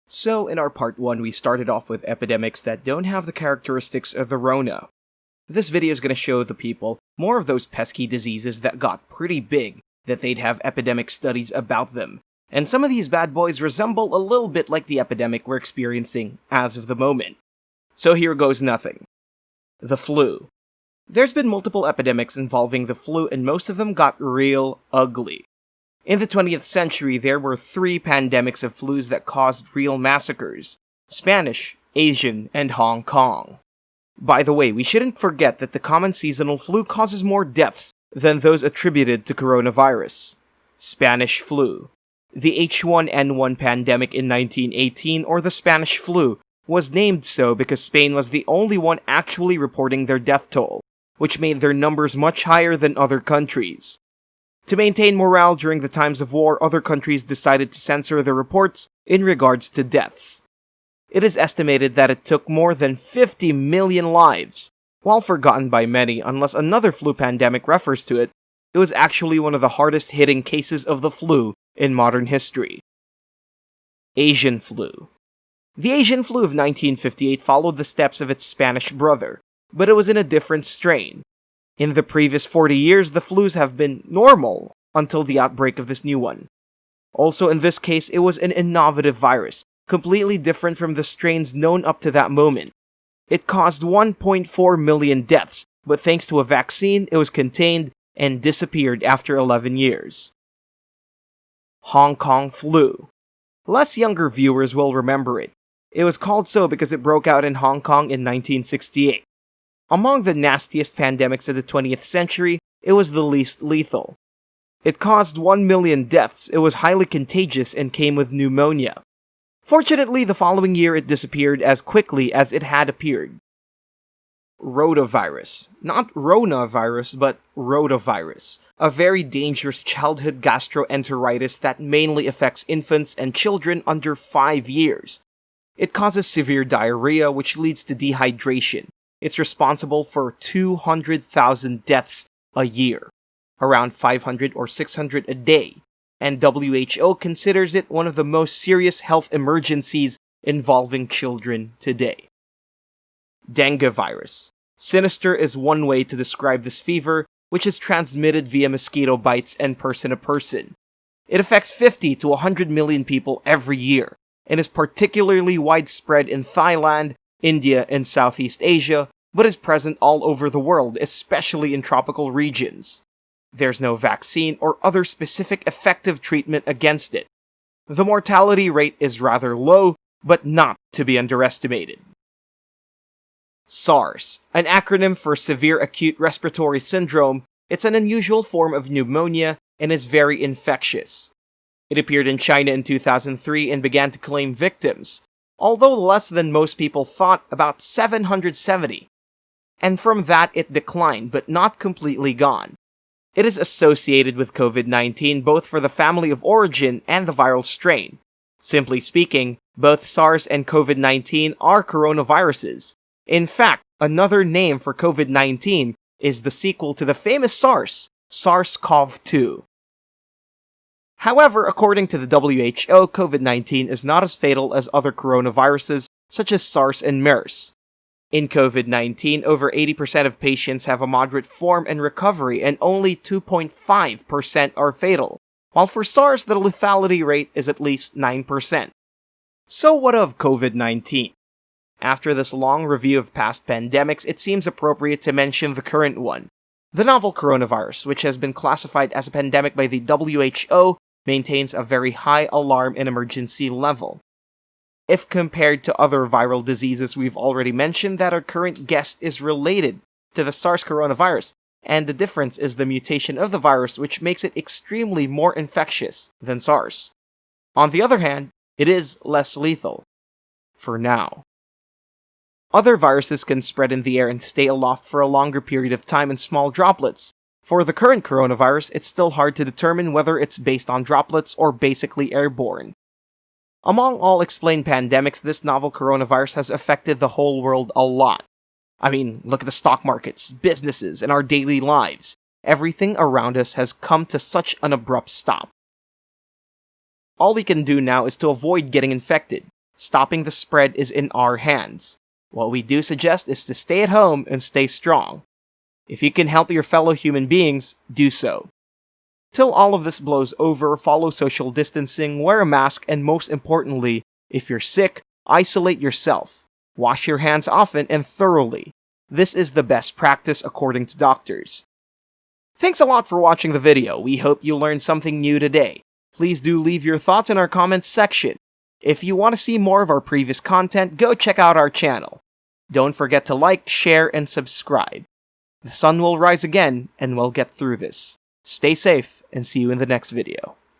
So, in our part 1, we started off with epidemics that don't have the characteristics of the Rona. This video is going to show the people more of those pesky diseases that got pretty big, that they'd have epidemic studies about them. And some of these bad boys resemble a little bit like the epidemic we're experiencing as of the moment. So here goes nothing. The flu. There's been multiple epidemics involving the flu, and most of them got real ugly. In the 20th century, there were 3 pandemics of flus that caused real massacres: Spanish, Asian, and Hong Kong. By the way, we shouldn't forget that the common seasonal flu causes more deaths than those attributed to coronavirus. Spanish flu. The H1N1 pandemic in 1918, or the Spanish flu, was named so because Spain was the only one actually reporting their death toll, which made their numbers much higher than other countries. To maintain morale during the times of war, other countries decided to censor their reports in regards to deaths. It is estimated that it took more than 50 million lives. While forgotten by many, unless another flu pandemic refers to it, it was actually one of the hardest hitting cases of the flu in modern history. Asian flu. The Asian flu of 1958 followed the steps of its Spanish brother, but it was in a different strain. In the previous 40 years, the flus have been normal until the outbreak of this new one. Also, in this case, it was an innovative virus, completely different from the strains known up to that moment. It caused 1.4 million deaths, but thanks to a vaccine, it was contained and disappeared after 11 years. Hong Kong flu. Less younger viewers will remember it. It was called so because it broke out in Hong Kong in 1968. Among the nastiest pandemics of the 20th century, it was the least lethal. It caused 1 million deaths, it was highly contagious, and came with pneumonia. Fortunately, the following year it disappeared as quickly as it had appeared. Rotavirus. Not Ronavirus, but Rotavirus. A very dangerous childhood gastroenteritis that mainly affects infants and children under 5 years. It causes severe diarrhea, which leads to dehydration. It's responsible for 200,000 deaths a year, around 500 or 600 a day, and WHO considers it one of the most serious health emergencies involving children today. Dengue virus. Sinister is one way to describe this fever, which is transmitted via mosquito bites and person to person. It affects 50 to 100 million people every year, and is particularly widespread in Thailand, India, and Southeast Asia, but is present all over the world, especially in tropical regions. There's no vaccine or other specific effective treatment against it. The mortality rate is rather low, but not to be underestimated. SARS, an acronym for Severe Acute Respiratory Syndrome. It's an unusual form of pneumonia and is very infectious. It appeared in China in 2003 and began to claim victims, although less than most people thought, about 770. And from that it declined, but not completely gone. It is associated with COVID-19 both for the family of origin and the viral strain. Simply speaking, both SARS and COVID-19 are coronaviruses. In fact, another name for COVID-19 is the sequel to the famous SARS, SARS-CoV-2. However, according to the WHO, COVID-19 is not as fatal as other coronaviruses such as SARS and MERS. In COVID-19, over 80% of patients have a moderate form and recovery, and only 2.5% are fatal, while for SARS the lethality rate is at least 9%. So what of COVID-19? After this long review of past pandemics, it seems appropriate to mention the current one. The novel coronavirus, which has been classified as a pandemic by the WHO, maintains a very high alarm and emergency level. If compared to other viral diseases we've already mentioned, that our current guest is related to the SARS coronavirus, and the difference is the mutation of the virus, which makes it extremely more infectious than SARS. On the other hand, it is less lethal. For now. Other viruses can spread in the air and stay aloft for a longer period of time in small droplets. For the current coronavirus, it's still hard to determine whether it's based on droplets or basically airborne. Among all explained pandemics, this novel coronavirus has affected the whole world a lot. I mean, look at the stock markets, businesses, and our daily lives. Everything around us has come to such an abrupt stop. All we can do now is to avoid getting infected, Stopping the spread is in our hands. What we do suggest is to stay at home and stay strong. If you can help your fellow human beings, do so. Till all of this blows over, follow social distancing, wear a mask, and most importantly, if you're sick, isolate yourself. Wash your hands often and thoroughly. This is the best practice according to doctors. Thanks a lot for watching the video. We hope you learned something new today. Please do leave your thoughts in our comments section. If you want to see more of our previous content, go check out our channel. Don't forget to like, share, and subscribe. The sun will rise again, and we'll get through this. Stay safe, and see you in the next video.